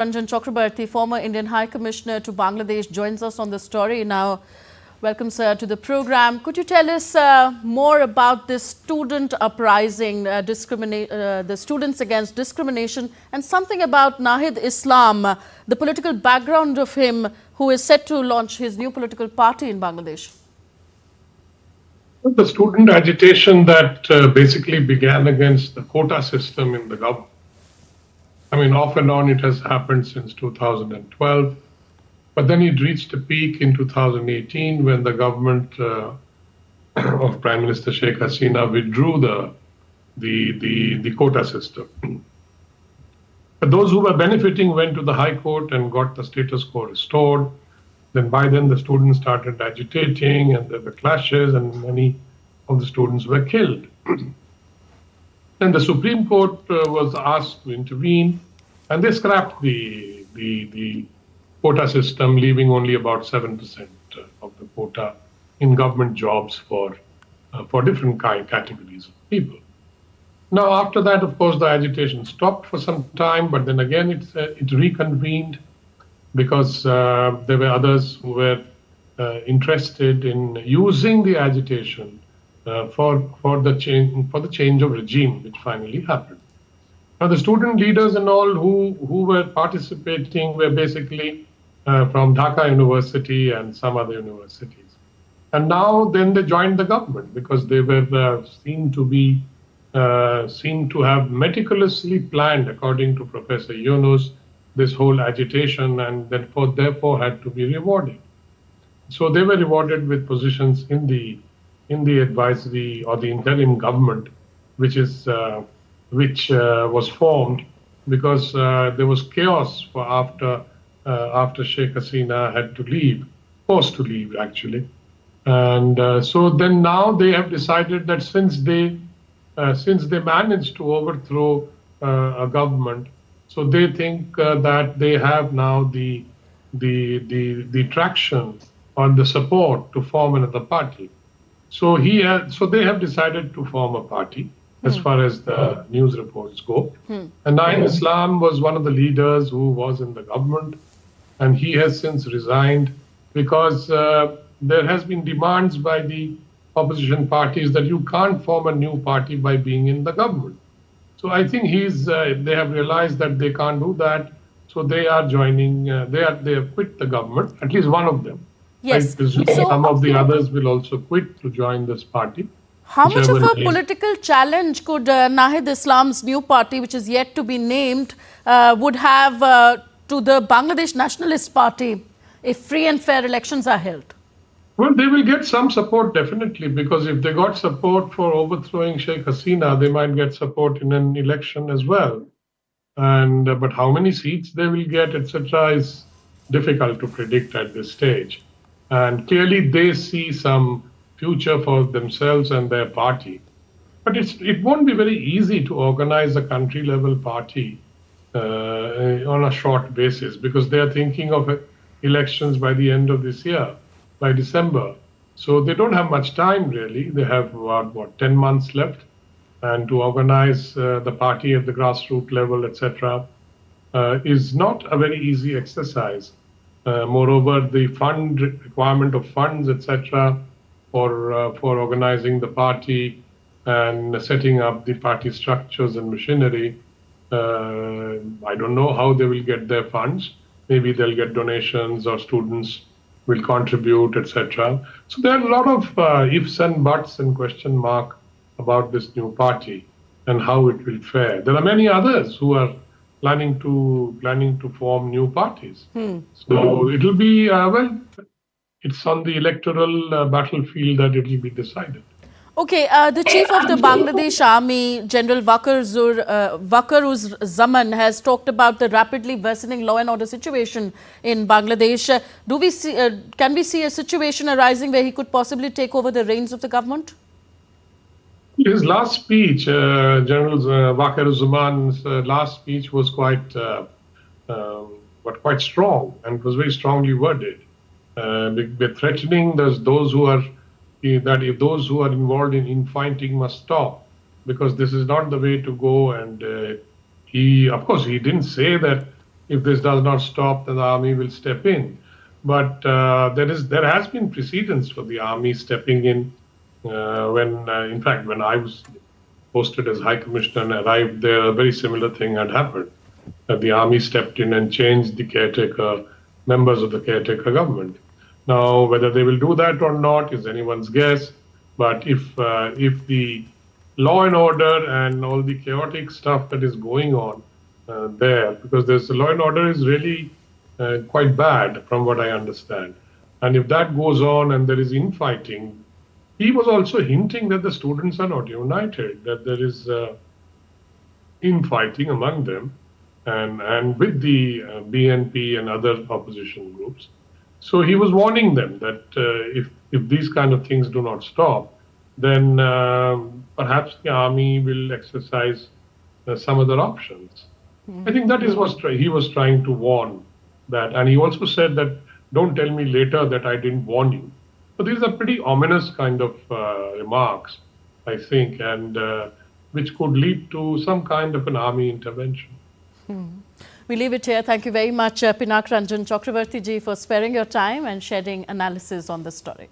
Ranjan Chakrabarti, former Indian High Commissioner to Bangladesh, joins us on the story now. Welcome, sir, to the program. Could you tell us more about this student uprising, the students against discrimination, and something about Nahid Islam, the political background of him, who is set to launch his new political party in Bangladesh? The student agitation that basically began against the quota system in the government. I mean, off and on it has happened since 2012, but then it reached a peak in 2018 when the government of Prime Minister Sheikh Hasina withdrew the quota system. But those who were benefiting went to the High Court and got the status quo restored. Then by then the students started agitating and there were clashes and many of the students were killed. Then the Supreme Court was asked to intervene, and they scrapped the quota system, leaving only about 7% of the quota in government jobs for different categories of people. Now, after that, of course, the agitation stopped for some time, but then again it reconvened because there were others who were interested in using the agitation for the change of regime, which finally happened. Now, the student leaders and all who were participating were basically from Dhaka University and some other universities. And now then they joined the government because they were seen to have meticulously planned, according to Professor Yunus, this whole agitation, and therefore had to be rewarded. So they were rewarded with positions in the advisory or the interim government, which was formed because there was chaos after Sheikh Hasina had to leave, forced to leave actually, and so then now they have decided that since they managed to overthrow a government, so they think that they have now the traction or the support to form another party. So they have decided to form a party, as far as the news reports go. And Nahid Islam was one of the leaders who was in the government, and he has since resigned because there has been demands by the opposition parties that you can't form a new party by being in the government. So I think they have realized that they can't do that, so they are joining. They have quit the government. At least one of them. Yes. I presume some of the others will also quit to join this party. How much of a political challenge could Nahid Islam's new party, which is yet to be named, would have to the Bangladesh Nationalist Party if free and fair elections are held? Well, they will get some support definitely, because if they got support for overthrowing Sheikh Hasina, they might get support in an election as well. And but how many seats they will get, etc., is difficult to predict at this stage. And clearly, they see some future for themselves and their party. But it won't be very easy to organize a country-level party on a short basis, because they are thinking of elections by the end of this year, by December. So they don't have much time, really. They have, 10 months left. And to organize the party at the grassroots level, etc., is not a very easy exercise. Moreover, the requirement of funds, etc., for organizing the party and setting up the party structures and machinery, I don't know how they will get their funds. Maybe they'll get donations or students will contribute, etc. So there are a lot of ifs and buts and question mark about this new party and how it will fare. There are many others who are planning to form new parties. So it'll be it's on the electoral battlefield that it will be decided. Okay, the chief of the Bangladesh Army, General Wakar-uz-Zaman, has talked about the rapidly worsening law and order situation in Bangladesh. Can we see a situation arising where he could possibly take over the reins of the government? His last speech, General Wakar-uz-Zaman's last speech was quite strong, and it was very strongly worded. We're threatening those who are involved in infighting must stop, because this is not the way to go. And he didn't say that if this does not stop, then the army will step in. But there has been precedence for the army stepping in in fact, when I was posted as High Commissioner and arrived there, a very similar thing had happened. That the army stepped in and changed the caretaker, members of the caretaker government. Now, whether they will do that or not is anyone's guess. But if the law and order and all the chaotic stuff that is going on there, because the law and order is really quite bad from what I understand. And if that goes on and there is infighting, he was also hinting that the students are not united, that there is infighting among them and with the BNP and other opposition groups. So he was warning them that if these kind of things do not stop, then perhaps the army will exercise some other options. I think that is what he was trying to warn that. And he also said that, don't tell me later that I didn't warn you. So these are pretty ominous kind of remarks, I think, and which could lead to some kind of an army intervention. We leave it here. Thank you very much, Pinak Ranjan Chakravarti ji, for sparing your time and shedding analysis on this story.